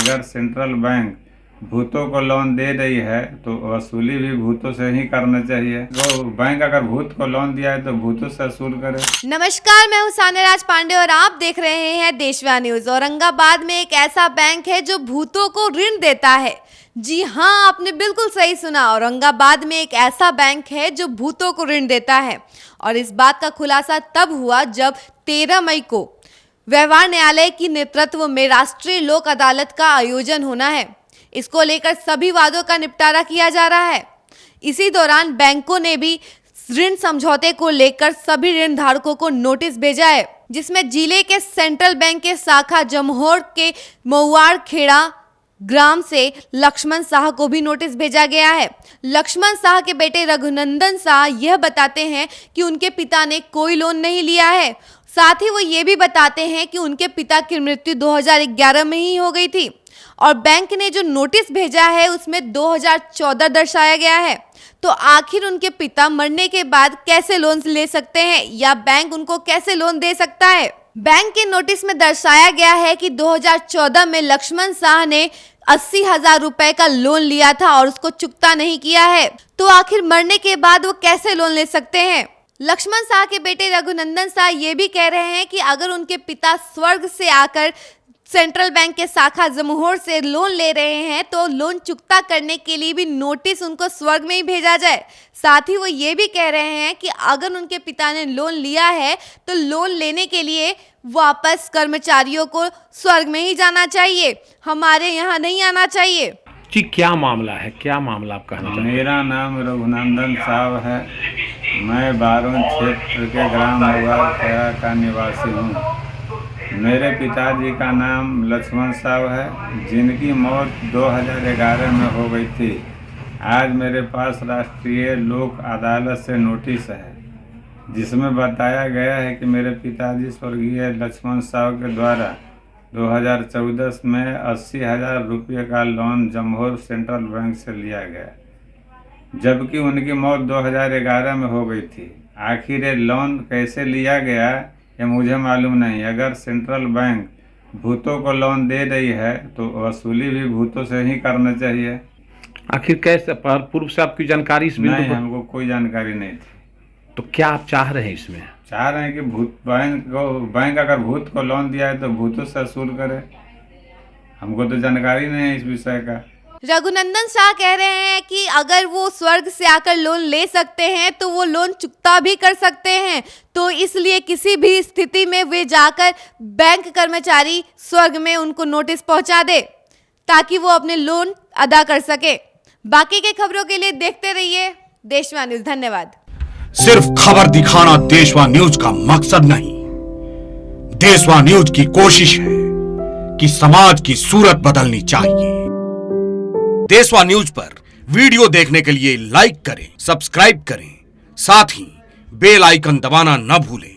अगर central bank भूतों को लोन दे रही है तो वसूली भी भूतों से ही करना चाहिए। वो बैंक अगर भूत को लोन दिया है तो भूतों से वसूल करे। नमस्कार, मैं हूं सान्याराज पांडे और आप देख रहे हैं देशवा न्यूज। औरंगाबाद में एक ऐसा बैंक है जो भूतों को ऋण देता है। जी हां, आपने बिल्कुल सही सुना। औरंगाबाद में एक ऐसा बैंक है जो भूतों को ऋण देता है और इस बात का खुलासा तब हुआ जब 13 मई को व्यवहार न्यायालय की नेतृत्व में राष्ट्रीय लोक अदालत का आयोजन होना है। इसको लेकर सभी वादों का निपटारा किया जा रहा है। इसी दौरान बैंकों ने भी ऋण समझौते को लेकर सभी ऋण धारकों को नोटिस भेजा है, जिसमें जिले के सेंट्रल बैंक के शाखा जमहोर के महुआड़ खेड़ा ग्राम से लक्ष्मण शाह को भी नोटिस भेजा गया है। लक्ष्मण शाह के बेटे रघुनंदन शाह यह बताते हैं कि उनके पिता ने कोई लोन नहीं लिया है। साथ ही वो ये भी बताते हैं कि उनके पिता की मृत्यु 2011 में ही हो गई थी और बैंक ने जो नोटिस भेजा है उसमें 2014 दर्शाया गया है। तो आखिर उनके पिता मरने के बाद कैसे लोन ले सकते हैं या बैंक उनको कैसे लोन दे सकता है? बैंक के नोटिस में दर्शाया गया है कि 2014 में लक्ष्मण शाह ने 80,000 रुपए का लोन लिया था और उसको चुकता नहीं किया है। तो आखिर मरने के बाद वो कैसे लोन ले सकते हैं? लक्ष्मण शाह के बेटे रघुनंदन शाह ये भी कह रहे हैं कि अगर उनके पिता स्वर्ग से आकर सेंट्रल बैंक के शाखा जमहोर से लोन ले रहे हैं तो लोन चुकता करने के लिए भी नोटिस उनको स्वर्ग में ही भेजा जाए। साथ ही वो ये भी कह रहे हैं कि अगर उनके पिता ने लोन लिया है तो लोन लेने के लिए वापस कर्मचारियों को स्वर्ग में ही जाना चाहिए, हमारे यहाँ नहीं आना चाहिए। जी, क्या मामला है, क्या मामला आप कहना चाहते हैं? मेरा नाम रघुनंदन साहब है। मैं बारोन क्षेत्र के ग्राम महुआड़ खेड़ा का निवासी हूँ। मेरे पिताजी का नाम लक्ष्मण साहब है, जिनकी मौत 2011 में हो गई थी। आज मेरे पास राष्ट्रीय लोक अदालत से नोटिस है जिसमें बताया गया है कि मेरे पिताजी स्वर्गीय लक्ष्मण साहब के द्वारा 2014 में 80,000 रुपये का लोन जमहोर सेंट्रल बैंक से लिया गया, जबकि उनकी मौत 2011 में हो गई थी। आखिर ये लोन कैसे लिया गया ये मुझे मालूम नहीं। अगर सेंट्रल बैंक भूतों को लोन दे रही है तो वसूली भी भूतों से ही करना चाहिए। आखिर कैसे पूर्व से आपकी जानकारी इस बिंदु नहीं, पर? हमको कोई जानकारी नहीं थी। तो क्या आप चाह रहे हैं इसमें? चाह रहे हैं कि बैंक अगर भूत को लोन दिया है तो भूतों से वसूल करे। हमको तो जानकारी नहीं है इस विषय का। रघुनंदन शाह कह रहे हैं कि अगर वो स्वर्ग से आकर लोन ले सकते हैं तो वो लोन चुकता भी कर सकते हैं, तो इसलिए किसी भी स्थिति में वे जाकर बैंक कर्मचारी स्वर्ग में उनको नोटिस पहुंचा दे ताकि वो अपने लोन अदा कर सके। बाकी के खबरों के लिए देखते रहिए देशवा न्यूज। धन्यवाद। सिर्फ खबर दिखाना देशवा न्यूज का मकसद नहीं। देशवा न्यूज की कोशिश है कि समाज की सूरत बदलनी चाहिए। देशवा न्यूज पर वीडियो देखने के लिए लाइक करें, सब्सक्राइब करें, साथ ही बेल आइकन दबाना न भूलें।